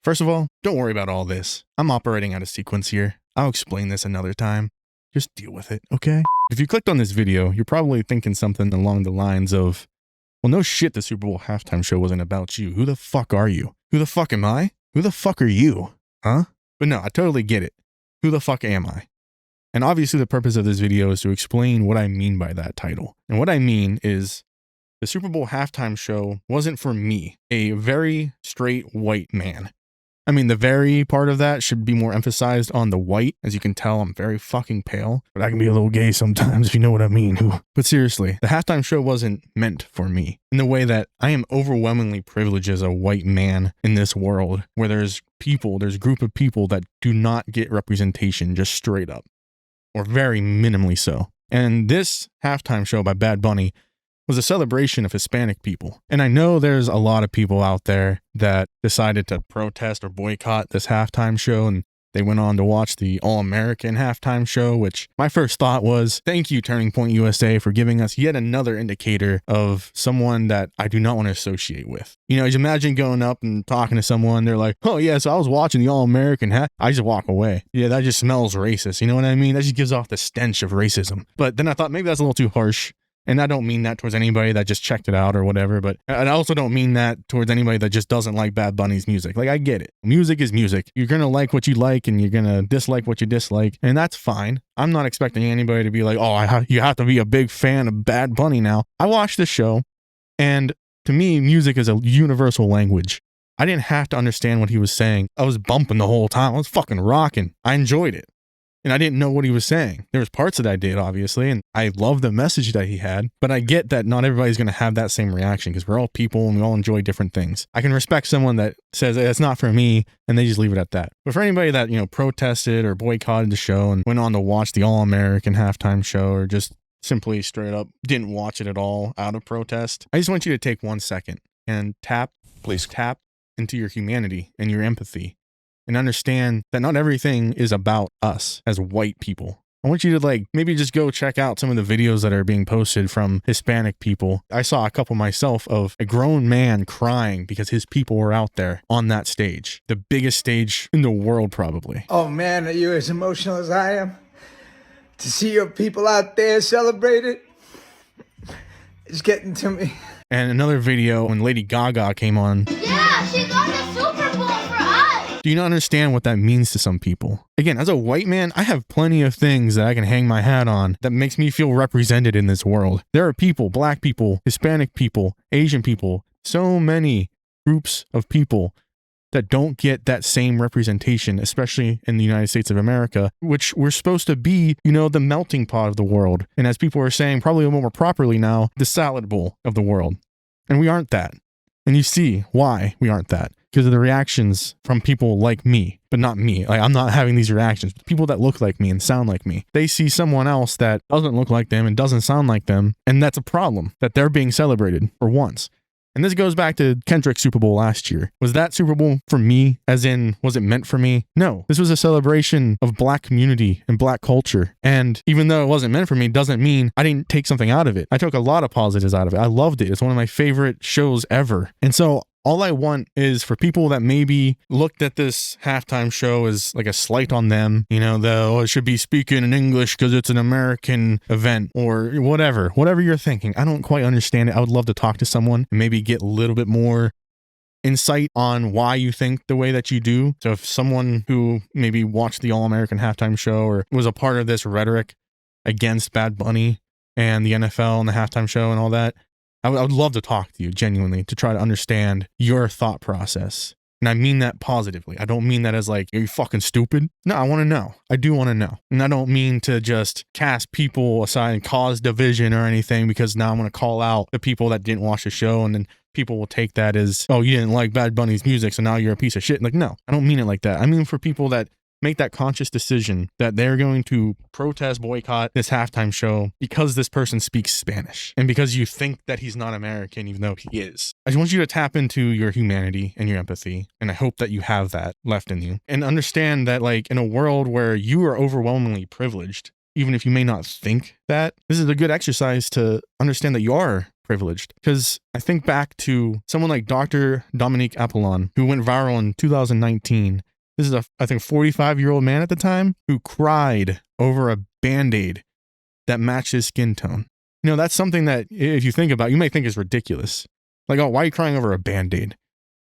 First of all, don't worry about all this. I'm operating out of sequence here. I'll explain this another time. Just deal with it, okay? If you clicked on this video, you're probably thinking something along the lines of, well, no shit, the Super Bowl halftime show wasn't about you. Who the fuck are you? Who the fuck am I? Who the fuck are you? Huh? But no, I totally get it. Who the fuck am I? And obviously the purpose of this video is to explain what I mean by that title. And what I mean is the Super Bowl halftime show wasn't for me, a very straight white man. I mean, the very part of that should be more emphasized on the white. As you can tell, I'm very fucking pale, but I can be a little gay sometimes, if you know what I mean. But seriously, the halftime show wasn't meant for me in the way that I am overwhelmingly privileged as a white man in this world where there's a group of people that do not get representation just straight up, or very minimally so. And this halftime show by Bad Bunny was a celebration of Hispanic people. And I know there's a lot of people out there that decided to protest or boycott this halftime show, and they went on to watch the All-American halftime show, which my first thought was, thank you, Turning Point USA, for giving us yet another indicator of someone that I do not want to associate with. You know, just imagine going up and talking to someone, they're like, oh yeah, so I was watching the All-American I just walk away. Yeah, that just smells racist. You know what I mean? That just gives off the stench of racism. But then I thought maybe that's a little too harsh. And I don't mean that towards anybody that just checked it out or whatever, but I also don't mean that towards anybody that just doesn't like Bad Bunny's music. Like, I get it. Music is music. You're going to like what you like and you're going to dislike what you dislike, and that's fine. I'm not expecting anybody to be like, oh, you have to be a big fan of Bad Bunny now. I watched the show, and to me, music is a universal language. I didn't have to understand what he was saying. I was bumping the whole time. I was fucking rocking. I enjoyed it. And I didn't know what he was saying. There was parts that I did, obviously, and I love the message that he had, but I get that not everybody's going to have that same reaction because we're all people and we all enjoy different things. I can respect someone that says, hey, it's not for me, and they just leave it at that. But for anybody that, protested or boycotted the show and went on to watch the All-American halftime show or just simply straight up didn't watch it at all out of protest, I just want you to take 1 second and tap into your humanity and your empathy. And understand that not everything is about us as white people. I want you to maybe just go check out some of the videos that are being posted from Hispanic people. I saw a couple myself of a grown man crying because his people were out there on that stage. The biggest stage in the world, probably. Oh man, are you as emotional as I am? To see your people out there celebrate it, it's getting to me. And another video when Lady Gaga came on. Yeah, she got the Super Bowl for us! Do you not understand what that means to some people? Again, as a white man, I have plenty of things that I can hang my hat on that makes me feel represented in this world. There are people, black people, Hispanic people, Asian people, so many groups of people that don't get that same representation, especially in the United States of America, which we're supposed to be, the melting pot of the world. And as people are saying, probably a little more properly now, the salad bowl of the world. And we aren't that. And you see why we aren't that. Because of the reactions from people like me, but not me. I'm not having these reactions. People that look like me and sound like me. They see someone else that doesn't look like them and doesn't sound like them. And that's a problem that they're being celebrated for once. And this goes back to Kendrick's Super Bowl last year. Was that Super Bowl for me? As in, was it meant for me? No. This was a celebration of black community and black culture. And even though it wasn't meant for me, doesn't mean I didn't take something out of it. I took a lot of positives out of it. I loved it. It's one of my favorite shows ever. And so all I want is for people that maybe looked at this halftime show as like a slight on them, it should be speaking in English because it's an American event or whatever you're thinking. I don't quite understand it. I would love to talk to someone and maybe get a little bit more insight on why you think the way that you do. So if someone who maybe watched the All-American halftime show or was a part of this rhetoric against Bad Bunny and the NFL and the halftime show and all that, I would love to talk to you genuinely to try to understand your thought process. And I mean that positively. I don't mean that as are you fucking stupid? No, I want to know. I do want to know. And I don't mean to just cast people aside and cause division or anything because now I'm going to call out the people that didn't watch the show and then people will take that as, oh, you didn't like Bad Bunny's music, so now you're a piece of shit. No, I don't mean it like that. I mean for people that make that conscious decision that they're going to protest, boycott this halftime show because this person speaks Spanish and because you think that he's not American, even though he is. I just want you to tap into your humanity and your empathy. And I hope that you have that left in you and understand that in a world where you are overwhelmingly privileged, even if you may not think that, this is a good exercise to understand that you are privileged. Because I think back to someone like Dr. Dominique Apollon, who went viral in 2019. This is I think 45-year-old man at the time who cried over a Band-Aid that matched his skin tone. You know, that's something that if you think about, you may think is ridiculous. Like, oh, why are you crying over a Band-Aid?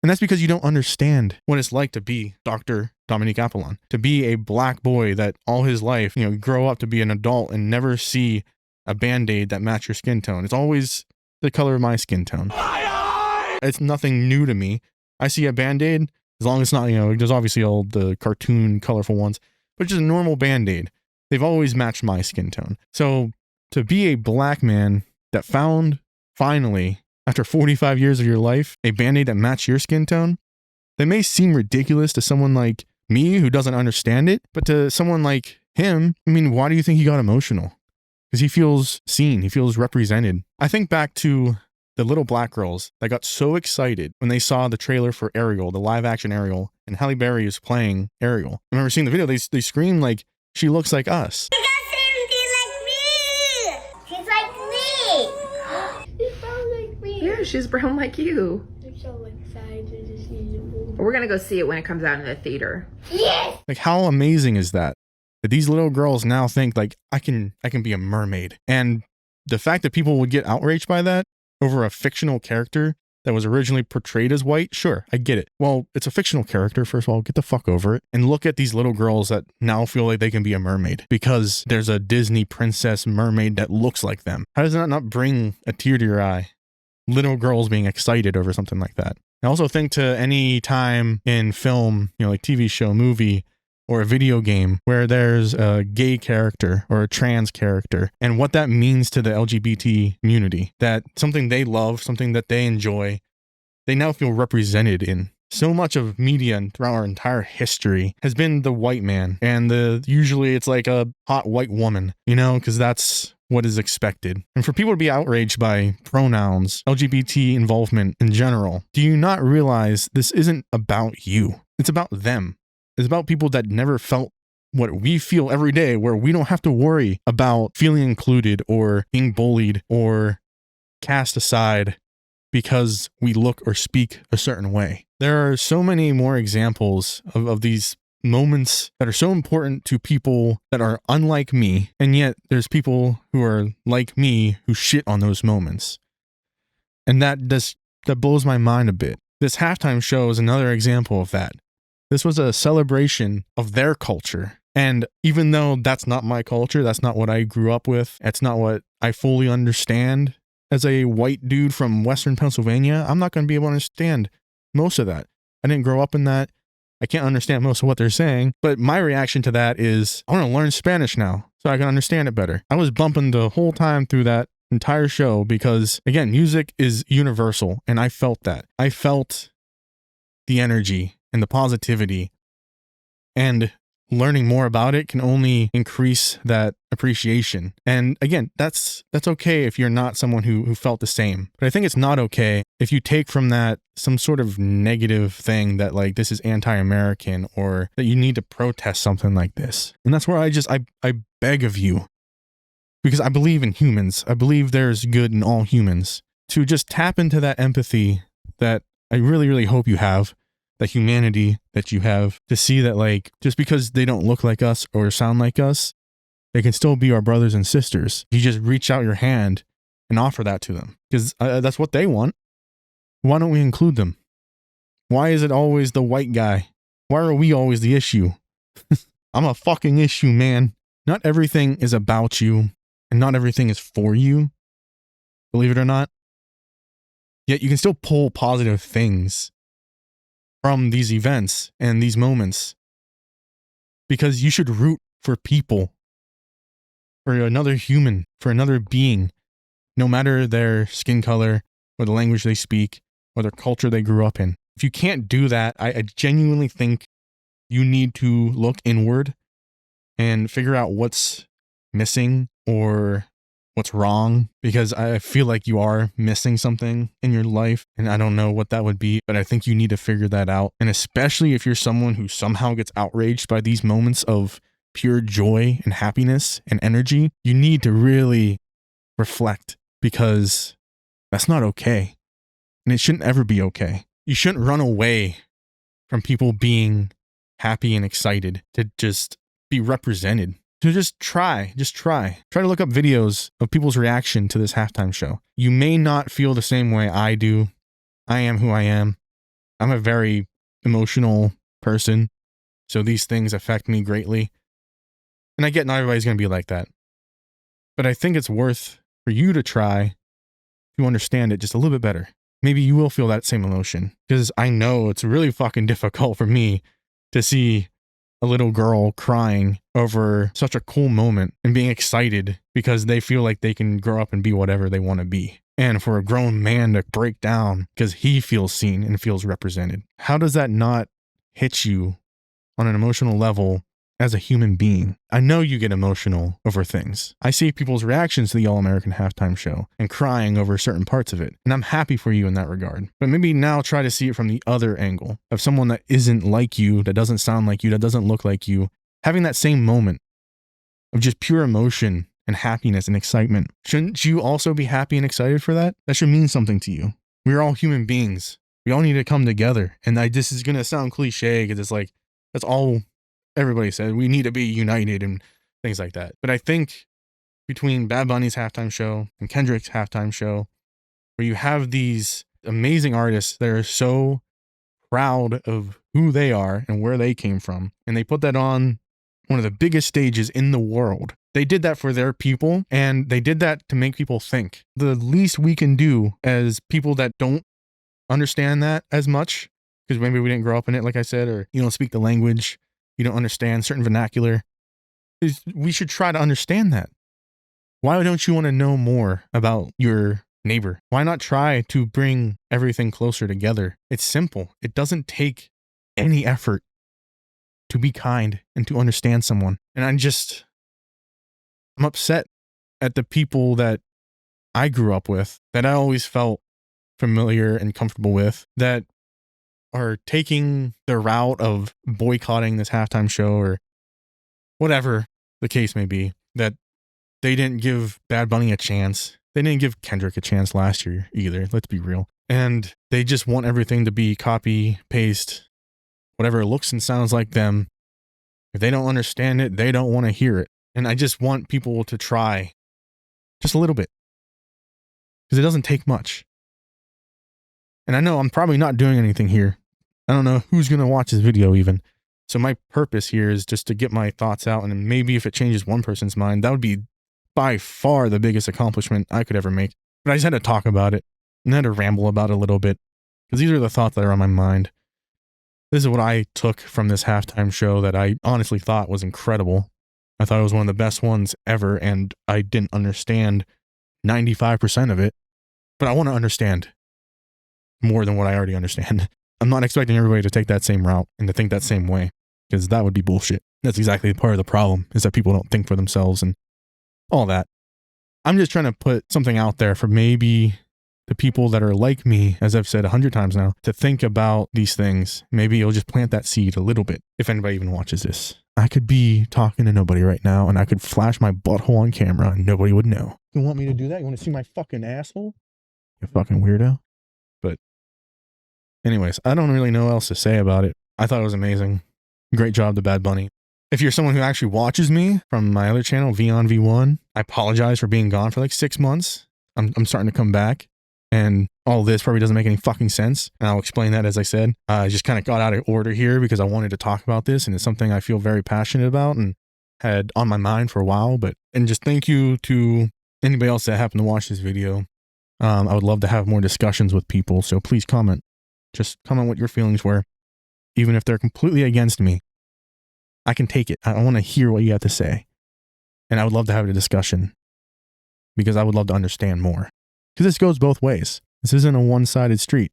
And that's because you don't understand what it's like to be Dr. Dominique Apollon, to be a black boy that all his life, you know, grow up to be an adult and never see a Band-Aid that match your skin tone. It's always the color of my skin tone. It's nothing new to me. I see a Band-Aid, as long as it's not, you know, there's obviously all the cartoon colorful ones, but just a normal Band-Aid. They've always matched my skin tone. So to be a black man that found, finally, after 45 years of your life, a Band-Aid that matched your skin tone, they may seem ridiculous to someone like me who doesn't understand it, but to someone like him, I mean, why do you think he got emotional? Because he feels seen, he feels represented. I think back to the little black girls that got so excited when they saw the trailer for Ariel, the live action Ariel, and Halle Berry is playing Ariel. I remember seeing the video, they screamed like, she looks like us. Yeah, she's brown like you. I'm so excited to see the movie. We're gonna go see it when it comes out in the theater. Yes! Like, how amazing is that? That these little girls now think like, I can be a mermaid. And the fact that people would get outraged by that over a fictional character that was originally portrayed as white, sure, I get it. Well, it's a fictional character, first of all, get the fuck over it. And look at these little girls that now feel like they can be a mermaid because there's a Disney princess mermaid that looks like them. How does that not bring a tear to your eye? Little girls being excited over something like that. I also think to any time in film, you know, like TV show, movie, or a video game where there's a gay character or a trans character and what that means to the LGBT community, that something they love, something that they enjoy, they now feel represented in. So much of media and throughout our entire history has been the white man, and usually it's like a hot white woman, you know, because that's what is expected. And for people to be outraged by pronouns, LGBT involvement in general, do you not realize this isn't about you? It's about them. It's about people that never felt what we feel every day, where we don't have to worry about feeling included or being bullied or cast aside because we look or speak a certain way. There are so many more examples of these moments that are so important to people that are unlike me, and yet there's people who are like me who shit on those moments. And that blows my mind a bit. This halftime show is another example of that. This was a celebration of their culture. And even though that's not my culture, that's not what I grew up with, it's not what I fully understand as a white dude from Western Pennsylvania, I'm not going to be able to understand most of that. I didn't grow up in that. I can't understand most of what they're saying. But my reaction to that is, I want to learn Spanish now so I can understand it better. I was bumping the whole time through that entire show because, again, music is universal. And I felt that. I felt the energy and the positivity, and learning more about it can only increase that appreciation. And again, that's okay if you're not someone who felt the same. But I think it's not okay if you take from that some sort of negative thing that like this is anti-American or that you need to protest something like this. And that's where I beg of you, because I believe in humans. I believe there's good in all humans, to just tap into that empathy that I really, really hope you have. That humanity that you have, to see that like just because they don't look like us or sound like us, they can still be our brothers and sisters. You just reach out your hand and offer that to them because that's what they want. Why don't we include them? Why is it always the white guy? Why are we always the issue? I'm a fucking issue, man. Not everything is about you and not everything is for you. Believe it or not. Yet you can still pull positive things from these events and these moments, because you should root for people, for another human, for another being, no matter their skin color or the language they speak or the culture they grew up in. If you can't do that, I genuinely think you need to look inward and figure out what's missing or what's wrong, because I feel like you are missing something in your life and I don't know what that would be, but I think you need to figure that out. And especially if you're someone who somehow gets outraged by these moments of pure joy and happiness and energy, you need to really reflect, because That's not okay. And it shouldn't ever be okay. You shouldn't run away from people being happy and excited to just be represented. So just try to look up videos of people's reaction to this halftime show. You may not feel the same way I do. I am who I am. I'm a very emotional person, so these things affect me greatly. And I get not everybody's going to be like that. But I think it's worth for you to try to understand it just a little bit better. Maybe you will feel that same emotion, because I know it's really fucking difficult for me to see a little girl crying over such a cool moment and being excited because they feel like they can grow up and be whatever they want to be. And for a grown man to break down because he feels seen and feels represented. How does that not hit you on an emotional level as a human being? I know you get emotional over things. I see people's reactions to the All-American halftime show and crying over certain parts of it. And I'm happy for you in that regard. But maybe now try to see it from the other angle of someone that isn't like you, that doesn't sound like you, that doesn't look like you, having that same moment of just pure emotion and happiness and excitement. Shouldn't you also be happy and excited for that? That should mean something to you. We're all human beings. We all need to come together. And this is going to sound cliche because it's like, that's all everybody said. We need to be united and things like that. But I think between Bad Bunny's halftime show and Kendrick's halftime show, where you have these amazing artists that are so proud of who they are and where they came from, and they put that on one of the biggest stages in the world. They did that for their people, and they did that to make people think. The least we can do as people that don't understand that as much, because maybe we didn't grow up in it, like I said, or you don't speak the language, you don't understand certain vernacular, is we should try to understand that. Why don't you want to know more about your neighbor? Why not try to bring everything closer together? It's simple. It doesn't take any effort to be kind and to understand someone. And I'm upset at the people that I grew up with, that I always felt familiar and comfortable with, that are taking the route of boycotting this halftime show or whatever the case may be, that they didn't give Bad Bunny a chance. They didn't give Kendrick a chance last year either. Let's be real. And they just want everything to be copy, paste, whatever looks and sounds like them. If they don't understand it, they don't want to hear it. And I just want people to try just a little bit, because it doesn't take much. And I know I'm probably not doing anything here. I don't know who's going to watch this video even. So my purpose here is just to get my thoughts out. And maybe if it changes one person's mind, that would be by far the biggest accomplishment I could ever make. But I just had to talk about it and had to ramble about it a little bit, because these are the thoughts that are on my mind. This is what I took from this halftime show that I honestly thought was incredible. I thought it was one of the best ones ever, and I didn't understand 95% of it, but I want to understand more than what I already understand. I'm not expecting everybody to take that same route and to think that same way, because that would be bullshit. That's exactly part of the problem, is that people don't think for themselves and all that. I'm just trying to put something out there for maybe the people that are like me, as I've said 100 times now, to think about these things. Maybe you'll just plant that seed a little bit, if anybody even watches this. I could be talking to nobody right now, and I could flash my butthole on camera, and nobody would know. You want me to do that? You want to see my fucking asshole? You fucking weirdo. But anyways, I don't really know what else to say about it. I thought it was amazing. Great job to Bad Bunny. If you're someone who actually watches me from my other channel, V on V1, I apologize for being gone for like 6 months. I'm starting to come back. And all this probably doesn't make any fucking sense. And I'll explain that, as I said. I just kind of got out of order here because I wanted to talk about this, and it's something I feel very passionate about and had on my mind for a while. And just thank you to anybody else that happened to watch this video. I would love to have more discussions with people, so please comment. Just comment what your feelings were. Even if they're completely against me, I can take it. I want to hear what you have to say. And I would love to have a discussion, because I would love to understand more. Because this goes both ways. This isn't a one-sided street.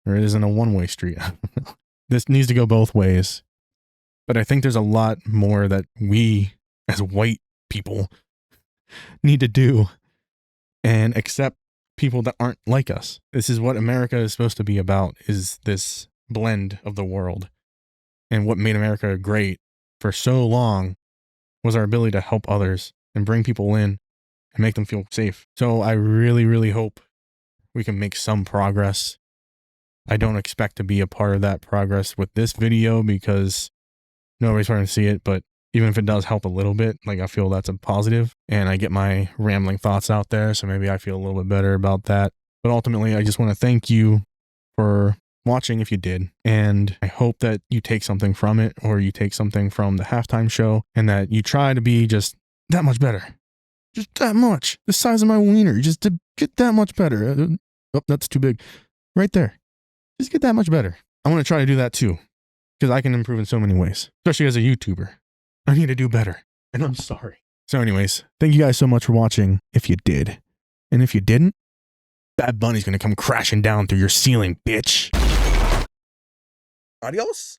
Or it isn't a one-way street. This needs to go both ways. But I think there's a lot more that we, as white people, need to do and accept people that aren't like us. This is what America is supposed to be about, is this blend of the world. And what made America great for so long was our ability to help others and bring people in and make them feel safe. So I really, really hope we can make some progress. I don't expect to be a part of that progress with this video because nobody's going to see it, but even if it does help a little bit, like I feel that's a positive, and I get my rambling thoughts out there, so maybe I feel a little bit better about that. But ultimately, I just want to thank you for watching if you did, and I hope that you take something from it, or you take something from the halftime show, and that you try to be just that much better. Just that much. The size of my wiener, just to get that much better. Oh, that's too big. Right there. Just get that much better. I want to try to do that too, because I can improve in so many ways, especially as a YouTuber. I need to do better, and I'm sorry. So anyways, thank you guys so much for watching, if you did. And if you didn't, Bad Bunny's gonna come crashing down through your ceiling, bitch. Adios.